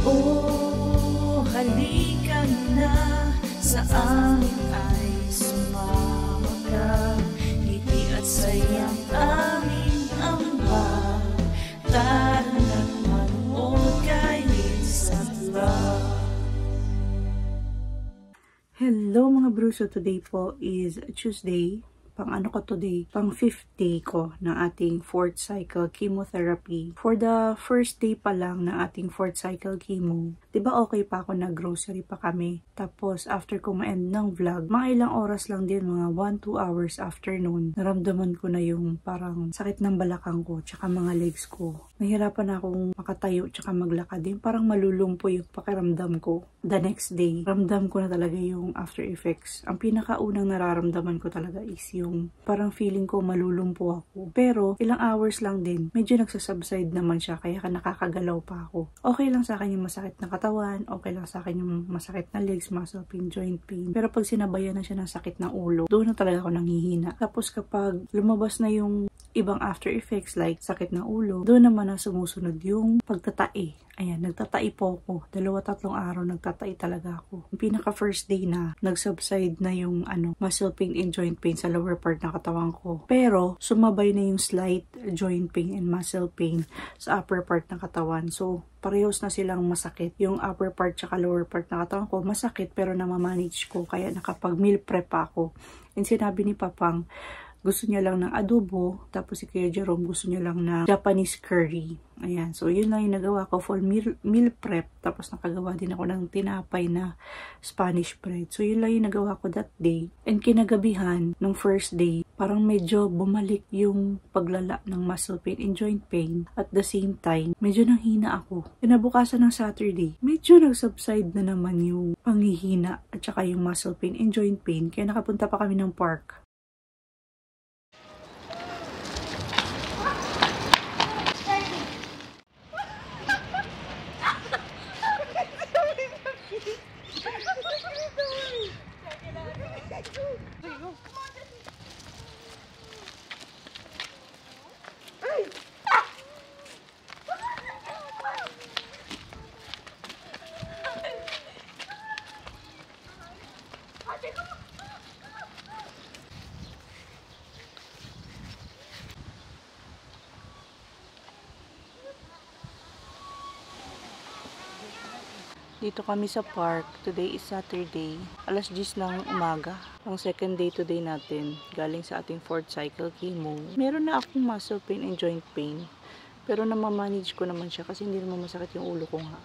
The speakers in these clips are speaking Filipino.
Oh, halika na, sa amin ay sumama ka. Ngiti at sayang aming ambag, tara na't manood kay Lisa Vlog. Hello mga bruso, today po is Tuesday. Pang 5th day ko ng ating 4th cycle chemotherapy. For the first day pa lang ng ating 4th cycle chemo, diba okay pa ako, nag-grocery pa kami. Tapos after ko ma-end ng vlog, mga ilang oras lang din, mga 1-2 hours after noon, naramdaman ko na yung parang sakit ng balakang ko, tsaka mga legs ko. Nahirapan akong makatayo, tsaka maglakad din. Parang malulumpo yung pakiramdam ko. The next day, ramdam ko na talaga yung after effects. Ang pinakaunang nararamdaman ko talaga is yung parang feeling ko malulumpo ako. Pero ilang hours lang din, medyo nagsasubside naman siya, kaya nakakagalaw pa ako. Okay lang sa akin yung masakit na katawan, okay lang sa akin yung masakit na legs, muscle pain, joint pain. Pero pag sinabayan na siya ng sakit ng ulo, doon na talaga ako nanghihina. Tapos kapag lumabas na yung ibang after effects like sakit ng ulo, doon naman na sumusunod yung pagtatai. Ayan, nagtatai po ako. 2-3 araw nagtatai talaga ako. Yung pinaka first day na, nagsubside na yung muscle pain and joint pain sa lower part ng katawan ko. Pero, sumabay na yung slight joint pain and muscle pain sa upper part ng katawan. So, parehos na silang masakit. Yung upper part tsaka lower part ng katawan ko, masakit pero namamanage ko. Kaya nakapag meal prep ako. And sinabi ni Papang, gusto niya lang ng adobo, tapos si Kuya Jerome gusto niya lang ng Japanese curry. Ayan, so yun lang yung nagawa ko for meal prep. Tapos nakagawa din ako ng tinapay na Spanish bread. So yun lang yung nagawa ko that day. And kinagabihan, nung first day, parang medyo bumalik yung paglala ng muscle pain and joint pain. At the same time, medyo nanghina ako. Kinabukasan ng Saturday, medyo nag-subside na naman yung panghihina at saka yung muscle pain and joint pain. Kaya nakapunta pa kami ng park. Dito kami sa park. Today is Saturday. Alas 10 ng umaga. Ang second day today natin. Galing sa ating 4th cycle chemo. Meron na akong muscle pain and joint pain. Pero namamanage ko naman siya kasi hindi naman masakit yung ulo ko nga.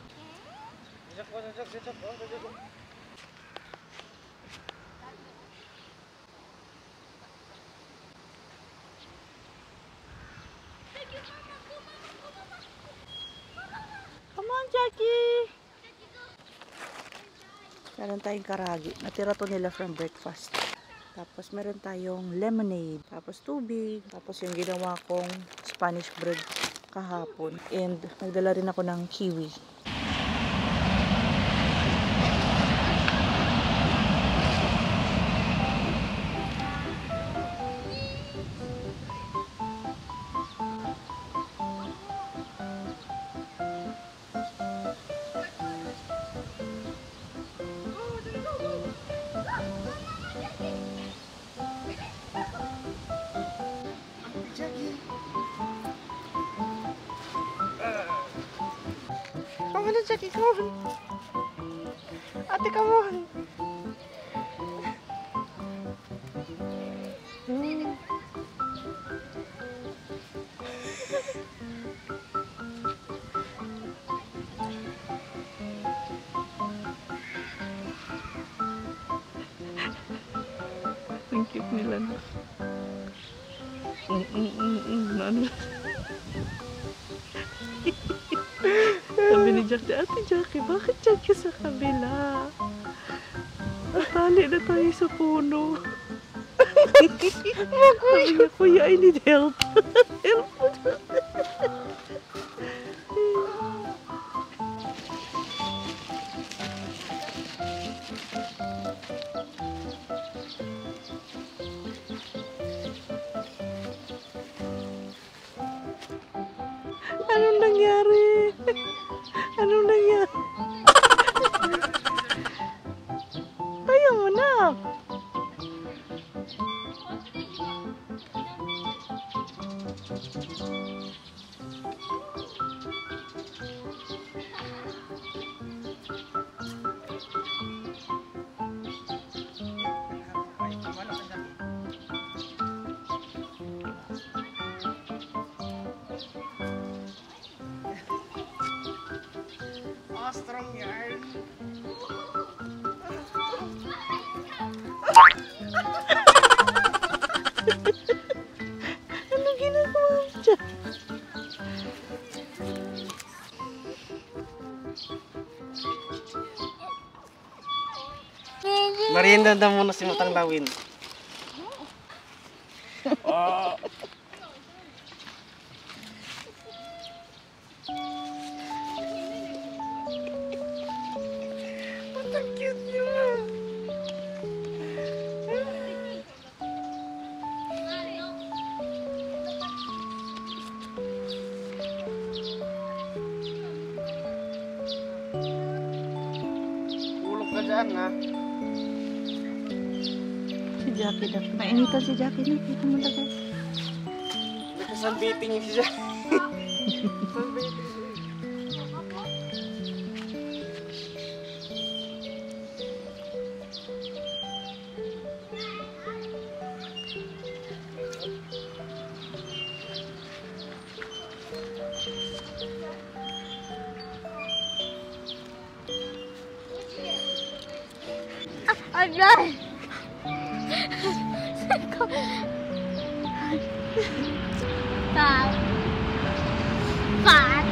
Come on, Jackie! Meron tayong karagi. Natira to nila from breakfast. Tapos meron tayong lemonade. Tapos tubig. Tapos yung ginawa kong Spanish bread kahapon. And nagdala rin ako ng kiwi. Come on, Jackie, come on. Ate, come on. Ang cute nila na. Ano? Sabi ni Jackie, Ate Jackie, bakit Jackie sa kabila? Natali na tayo sa puno. Sabi niya, Kuya, I need help. Help. Anong nangyari? Anong nangyari? strong yarn. Ano ginagawa mo dyan? Merienda daw muna si Matang Lawin. Oh. Ang cute niya. Ulog ka dyan, ha? Si Jackie na. Mainitan si Jackie na. Kita mo tagal. Nagkasunbathing yung siya. Aray! Fat. Fat.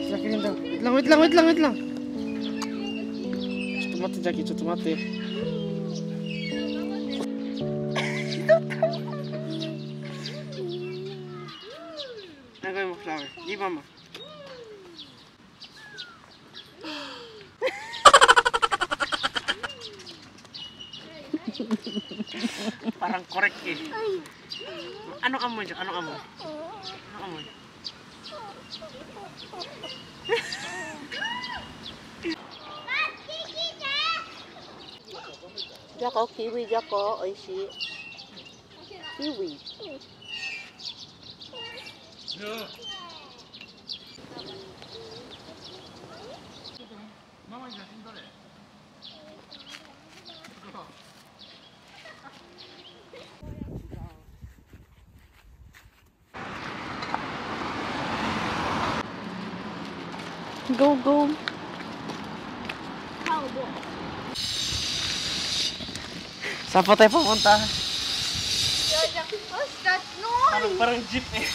Jackie rin daw. Wait lang. Tumate, Jackie, tumate. Ano gawin mo, flower? Di, mama. Parang correct eh. Anong amoy dyan? Anong amoy? Anong amoy? Jako, kiwi, Jako. Oishi. Kiwi. Go, go. Saan pa tayo pumunta? What's that noise? Parang jeep eh.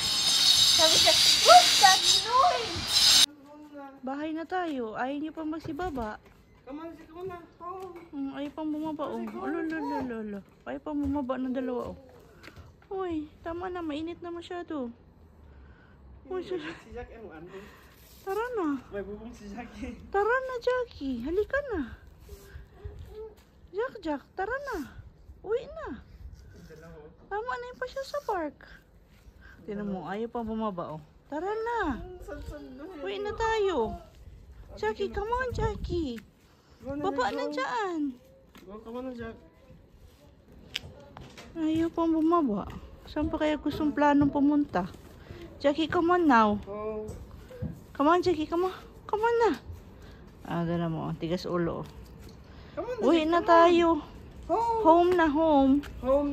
Sabi siya, what's that noise? Bahay na tayo. Ayaw niyo pa magsibaba. Come on. Ayaw pang bumaba, oh. Lolo. Ayaw pang bumaba ng dalawa, oh. Uy, tama na. Mainit na masyado. Uy, Si Jackie, ano? tara na. May bubong si Jackie. Tara na, Jackie. Halika na. Jack, tara na. Uwi na. Tama na yung pa siya sa park. Tinan mo, ayaw pa bumaba, oh. Tara na. Uwi na tayo. Jackie, come on, Jackie. Baba na dyan. Come on, Jack. Ayaw pang bumaba. Saan pa kaya gustong planong pumunta? Jackie, come on now. Oh. Come on, Jackie, come on. Come on na. Gana mo, tigas ulo. Come on, Uwi na tayo. Home. Home. Home.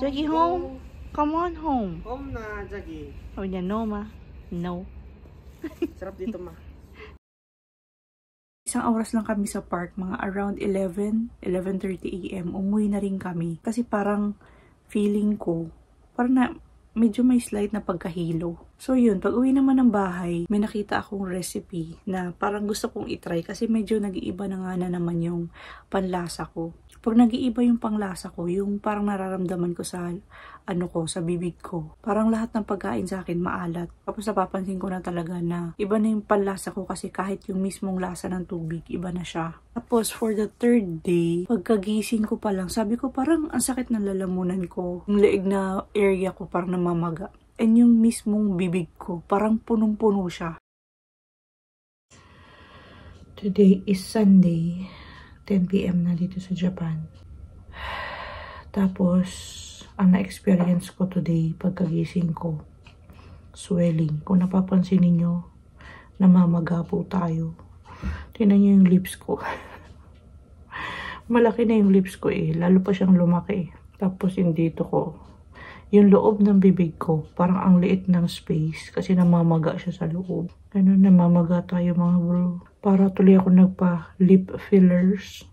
Jackie, home. Come on, home. Home na, Jackie. Sabi niya, no, ma. No. Sarap dito, ma. Isang oras lang kami sa park, mga around 11:30 AM. Umuwi na rin kami. Kasi parang feeling ko, parang na medyo may slight na pagkahilo. So yun, pag uwi naman ng bahay, may nakita akong recipe na parang gusto kong itry kasi medyo nag-iiba na nga na naman yung panlasa ko. Pag nag-iiba yung panglasa ko, yung parang nararamdaman ko sa sa bibig ko. Parang lahat ng pagkain sa akin maalat. Tapos napapansin ko na talaga na iba na yung panlasa ko kasi kahit yung mismong lasa ng tubig, iba na siya. Tapos for the third day, pagkagising ko pa lang, sabi ko parang ang sakit ng lalamunan ko. Yung leeg na area ko parang namamaga. And yung mismong bibig ko, parang punong-puno siya. Today is Sunday, 10 PM na dito sa Japan. Tapos, ang na-experience ko today, pagkagising ko, swelling. Kung napapansin ninyo, namamaga po tayo. Tingnan nyo yung lips ko. Malaki na yung lips ko eh. Lalo pa siyang lumaki. Tapos yung dito ko. Yung loob ng bibig ko, parang ang liit ng space. Kasi namamaga siya sa loob. Ganun, namamaga tayo mga bro. Para tuloy ako nagpa-lip fillers.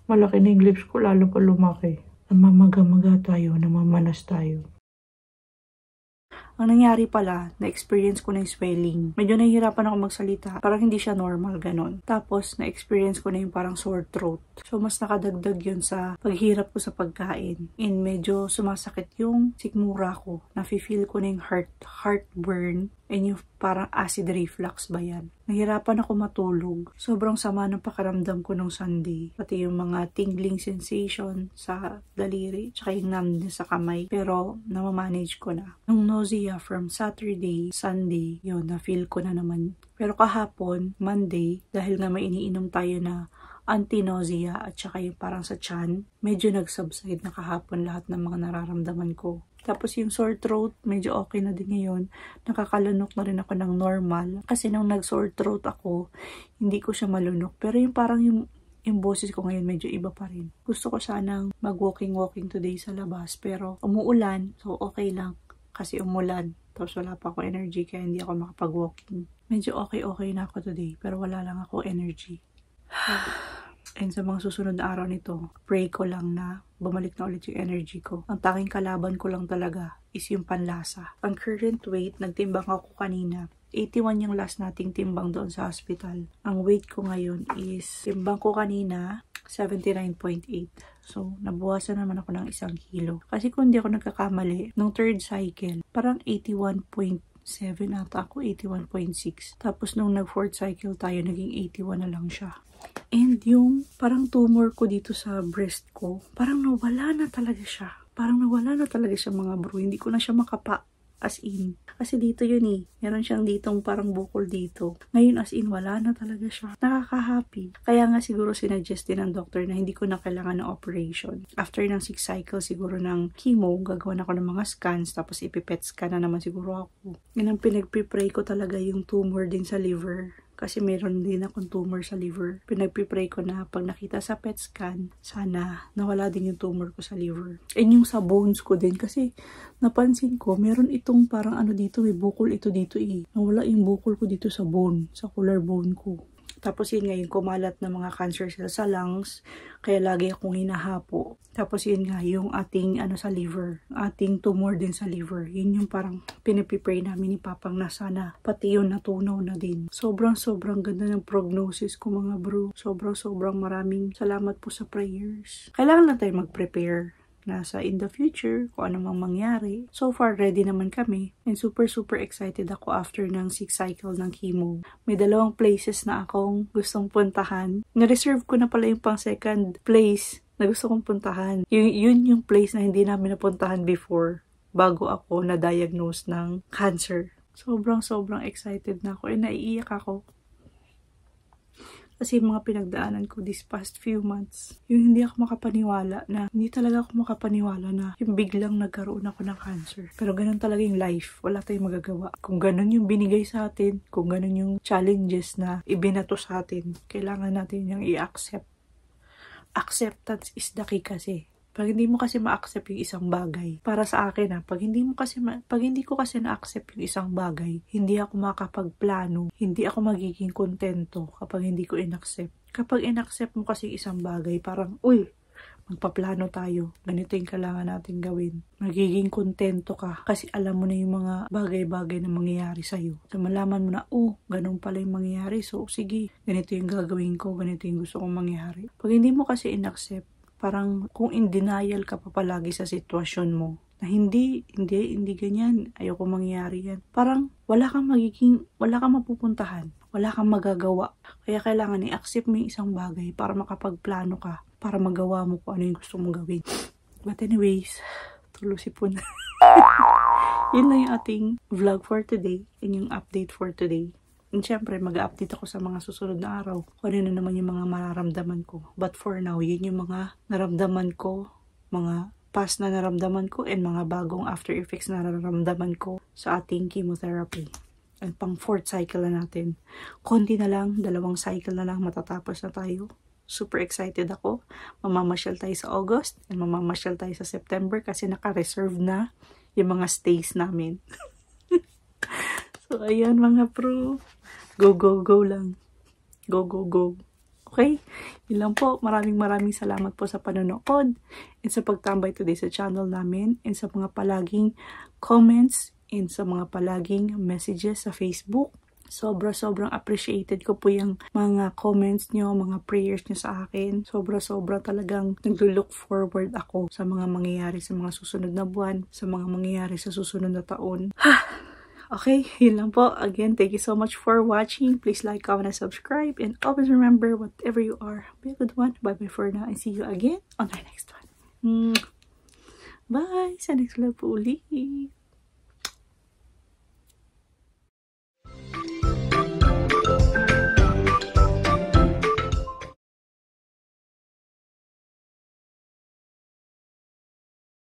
Malaki na yung lips ko, lalo pa lumaki. Namamaga-maga tayo, namamanas tayo. Ang nangyari pala, na-experience ko na yung swelling. Medyo nahihirapan ako magsalita. Parang hindi siya normal, ganon. Tapos, na-experience ko na yung parang sore throat. So, mas nakadagdag yun sa paghirap ko sa pagkain. And medyo sumasakit yung sikmura ko. Nafe-feel ko na yung heartburn. And yung parang acid reflux ba yan? Nahirapan ako matulog. Sobrang sama ng pakiramdam ko nung Sunday. Pati yung mga tingling sensation sa daliri, tsaka yung numbness sa kamay. Pero, namamanage ko na. Nung nausea from Saturday, Sunday, yun, na-feel ko na naman. Pero kahapon, Monday, dahil nga may iniinom tayo na anti-nausea at saka yung parang sa tiyan, medyo nag-subside na kahapon lahat ng mga nararamdaman ko. Tapos yung sore throat, medyo okay na din ngayon. Nakakalanok na rin ako ng normal. Kasi nung nag-sore throat ako, hindi ko siya malunok. Pero yung parang yung boses ko ngayon medyo iba pa rin. Gusto ko sanang mag-walking today sa labas. Pero umuulan, so okay lang. Kasi umulan. Tapos wala pa ako energy kaya hindi ako makapag-walking. Medyo okay na ako today. Pero wala lang ako energy. And sa mga susunod na araw nito, pray ko lang na bumalik na ulit yung energy ko. Ang tanging kalaban ko lang talaga is yung panlasa. Ang current weight, nagtimbang ako kanina. 81 yung last nating timbang doon sa hospital. Ang weight ko ngayon is, timbang ko kanina, 79.8. So, nabuwasan naman ako ng 1 kilo. Kasi kung hindi ako nagkakamali, nung third cycle, parang 81.7 ata ako, 81.6. Tapos nung nag-fourth cycle tayo, naging 81 na lang siya. And yung parang tumor ko dito sa breast ko, parang nawala na talaga siya. Mga bro. Hindi ko na siya makapa. As in. Kasi dito yun eh. Meron siyang ditong parang bukol dito. Ngayon as in, wala na talaga siya. Nakaka-happy. Kaya nga siguro sinuggest din ng doctor na hindi ko na kailangan ng operation. After ng 6 cycles siguro ng chemo, gagawin ako ng mga scans, tapos ipipet scan na naman siguro ako. Yan ang pinagpipray ko talaga yung tumor din sa liver. Kasi meron din akong tumor sa liver. Pinagpipray ko na pag nakita sa PET scan, sana nawala din yung tumor ko sa liver. And yung sa bones ko din. Kasi napansin ko, meron itong parang ano dito, may bukol ito dito eh. Nawala yung bukol ko dito sa bone, sa collarbone ko. Tapos yun nga, yung kumalat na mga cancer cells sa lungs, kaya lagi akong hinahapo. Tapos yun nga, yung ating ano sa liver, ating tumor din sa liver. Yun yung parang pinipipray namin ni Papang na sana pati yun natunaw na din. Sobrang ganda ng prognosis ko mga bro. Sobrang maraming salamat po sa prayers. Kailangan lang tayo mag-prepare. Nasa in the future, kung ano mang mangyari. So far, ready naman kami. And super excited ako after ng 6 cycle ng chemo. May 2 places na akong gustong puntahan. Na-reserve ko na pala yung pang second place na gusto kong puntahan. Yun yung place na hindi namin napuntahan before bago ako na-diagnose ng cancer. Sobrang excited na ako. Naiiyak ako. Kasi mga pinagdaanan ko this past few months, yung hindi talaga ako makapaniwala na yung biglang nagkaroon ako ng cancer. Pero ganun talaga yung life. Wala tayong magagawa. Kung ganun yung binigay sa atin, kung ganun yung challenges na ibinato sa atin, kailangan natin yung i-accept. Acceptance is the key kasi. Pag hindi mo kasi ma-accept yung isang bagay, para sa akin pag hindi ko kasi na-accept yung isang bagay, hindi ako makapagplano, hindi ako magiging kontento kapag hindi ko in-accept. Kapag in-accept mo kasi isang bagay, parang, magpaplano tayo, ganito yung kailangan natin gawin. Magiging kontento ka kasi alam mo na yung mga bagay-bagay na mangyayari sa'yo. So, malaman mo na, ganun pala yung mangyayari. So, sige, ganito yung gagawin ko, ganito yung gusto kong mangyayari. Pag hindi mo kasi in-accept, parang kung in denial ka pa palagi sa sitwasyon mo, na hindi ganyan, ayoko mangyari yan. Parang wala kang mapupuntahan, wala kang magagawa. Kaya kailangan i-accept mo yung isang bagay para makapagplano ka, para magawa mo kung ano yung gusto mong gawin. But anyways, tulusipon. Yun na yung ating vlog for today, and yung update for today. And syempre, mag-update ako sa mga susunod na araw. Kung ano na naman yung mga mararamdaman ko. But for now, yun yung mga naramdaman ko, mga past na naramdaman ko and mga bagong after effects na nararamdaman ko sa ating chemotherapy. And pang 4th cycle na natin. Konti na lang, 2 cycle na lang matatapos na tayo. Super excited ako. Mamamasyal tayo sa August and mamamasyal tayo sa September kasi naka-reserve na yung mga stays namin. So, ayan mga pro. Go, go, go lang. Go, go, go. Okay? Yun lang po. Maraming salamat po sa panonood and sa pagtambay today sa channel namin and sa mga palaging comments and sa mga palaging messages sa Facebook. Sobrang appreciated ko po yung mga comments nyo, mga prayers nyo sa akin. Sobra talagang naglo-look forward ako sa mga mangyayari sa mga susunod na buwan, sa mga mangyayari sa susunod na taon. Okay, yun lang po. Again, thank you so much for watching. Please like, comment, and subscribe. And always remember, whatever you are, be a good one. Bye-bye for now and see you again on our next one. Bye! Sa next vlog po ulit.